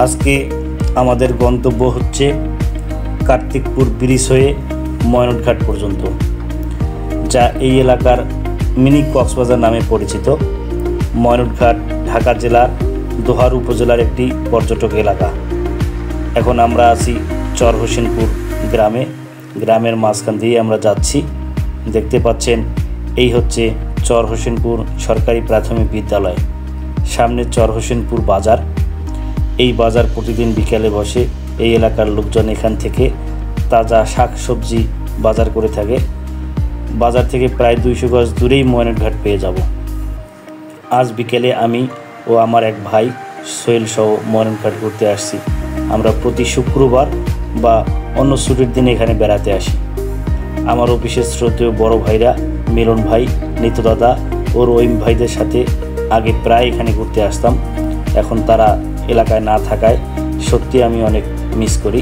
আজকে আমাদের গন্তব্য হচ্ছে কার্তিকপুর ব্রিজ হয়ে ময়নটঘাট পর্যন্ত, যা এই এলাকার মিনি কক্সবাজার নামে পরিচিত। ময়নটঘাট ঢাকা জেলার দোহার উপজেলার একটি পর্যটক এলাকা। এখন আমরা আছি চর হোসেনপুর গ্রামের মাঝখান দিয়ে আমরা যাচ্ছি। দেখতে পাচ্ছেন এই হচ্ছে চর হোসেনপুর সরকারি প্রাথমিক বিদ্যালয়। সামনে চর হোসেনপুর বাজার। এই বাজার প্রতিদিন বিকেলে বসে। এই এলাকার লোকজন এখান থেকে তাজা শাক সবজি বাজার করে থাকে। বাজার থেকে প্রায় 200 গজ দূরেই ময়নটঘাট পেয়ে যাব। আজ বিকেলে আমি ও আমার এক ভাই সোহেল সহ ময়নটঘাট ঘুরতে আসছি। আমরা প্রতি শুক্রবার বা অন্য ছুটির দিনে এখানে বেড়াতে আসি। আমার অফিসের শ্রদ্ধেয় বড় ভাইরা মিলন ভাই, নিতু দাদা ও রহিম ভাইদের সাথে আগে প্রায় এখানে ঘুরতে আসতাম। এখন তারা এলাকায় না থাকায় সত্যি আমি অনেক মিস করি।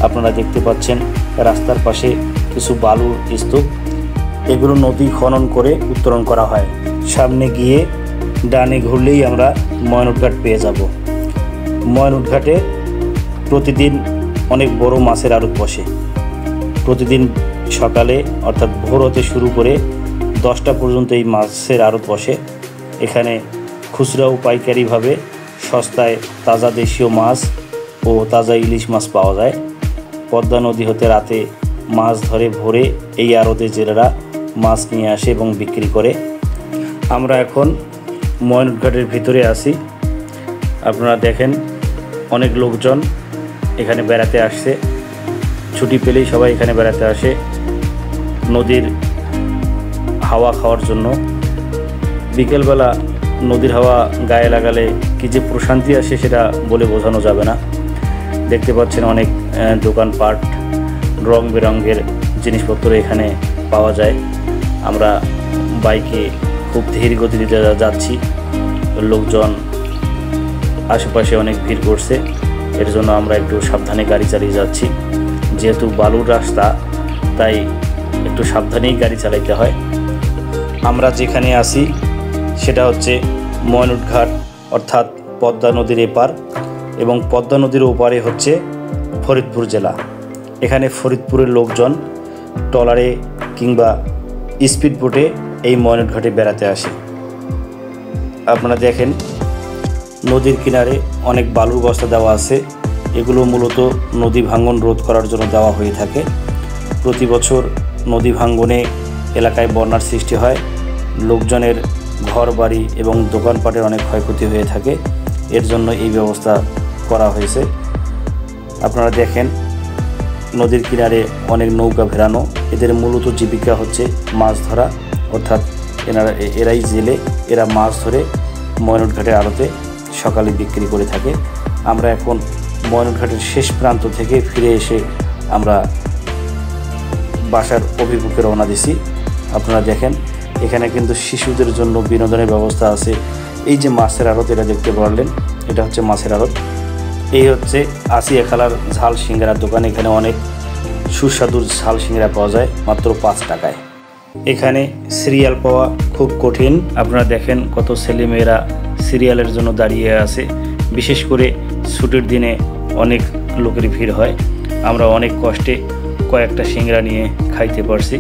আপনারা দেখতে পাচ্ছেন রাস্তার পাশে কিছু বালুর স্তূপ। এগুলো নদী খনন করে উত্তোলন করা হয়। সামনে গিয়ে ডানে ঘুরলেই আমরা ময়নটঘাট পেয়ে যাব। ময়নটঘাটে প্রতিদিন অনেক বড় মাছের আড়ত বসে। প্রতিদিন সকালে অর্থাৎ ভোর হতে শুরু করে 10টা পর্যন্ত এই মাছের আড়ত বসে। এখানে খুচরা ও পাইকারিভাবে সস্তায় তাজা দেশীয় মাছ ও তাজা ইলিশ মাছ পাওয়া যায়। পদ্মা নদী হতে রাতে মাছ ধরে ভোরে এই আড়তে জেলেরা মাছ নিয়ে আসে এবং বিক্রি করে। আমরা এখন ময়নটঘাটের ভিতরে আছি। আপনারা দেখেন অনেক লোকজন এখানে বেড়াতে আসছে। ছুটি পেলেই সবাই এখানে বেড়াতে আসে নদীর হাওয়া খাওয়ার জন্য। বিকেলবেলা নদীর হাওয়া গায়ে লাগালে কি যে প্রশান্তি আসে সেটা বলে বোঝানো যাবে না। দেখতে পাচ্ছেন অনেক দোকানপাট, রং বেরঙের জিনিসপত্র এখানে পাওয়া যায়। আমরা বাইকে খুব ধীর গতিতে যাচ্ছি। লোকজন আশেপাশে অনেক ভিড় করছে, এর জন্য আমরা একটু সাবধানে গাড়ি চালিয়ে যাচ্ছি। যেহেতু বালুর রাস্তা তাই একটু সাবধানেই গাড়ি চালাইতে হয়। আমরা যেখানে আছি সেটা হচ্ছে ময়নটঘাট অর্থাৎ পদ্মা নদীর এপার, এবং পদ্মা নদীর ওপারে হচ্ছে ফরিদপুর জেলা। এখানে ফরিদপুরের লোকজন ট্রলারে কিংবা স্পিড বোটে এই ময়নটঘাটে বেড়াতে আসে। আপনারা দেখেন নদীর কিনারে অনেক বালুর বস্তা দেওয়া আছে। এগুলো মূলত নদী ভাঙ্গন রোধ করার জন্য দেওয়া হয়ে থাকে। প্রতি বছর নদী ভাঙ্গনে এলাকায় বন্যার সৃষ্টি হয়। লোকজনের ঘর বাড়ি এবং দোকানপাটের অনেক ক্ষয়ক্ষতি হয়ে থাকে। এর জন্য এই ব্যবস্থা করা হয়েছে। আপনারা দেখেন নদীর কিনারে অনেক নৌকা ভেড়ানো। এদের মূলত জীবিকা হচ্ছে মাছ ধরা, অর্থাৎ এরাই জেলে। এরা মাছ ধরে ময়নটঘাটের আড়তে সকালে বিক্রি করে থাকে। আমরা এখন ময়নটঘাটের শেষ প্রান্ত থেকে ফিরে এসে আমরা বাসার অভিমুখে রওনা দিছি। আপনারা দেখেন এখানে কিন্তু শিশুদের জন্য বিনোদনের ব্যবস্থা আছে। এই যে মাছের আড়ত, এটা দেখতে পারলেন, এটা হচ্ছে মাছের আড়ত। এই হচ্ছে আসিয়া খালার ঝাল সিঙ্গারার দোকান। এখানে অনেক সুস্বাদু ঝাল সিঙ্গারা পাওয়া যায় মাত্র 5 টাকায়। এখানে সিরিয়াল পাওয়া খুব কঠিন। আপনারা দেখেন কত ছেলেমেয়েরা সিরিয়ালের জন্য দাঁড়িয়ে আছে। বিশেষ করে ছুটির দিনে অনেক লোকের ভিড় হয়। আমরা অনেক কষ্টে কয়েকটা সিঙ্গারা নিয়ে খাইতে পারছি।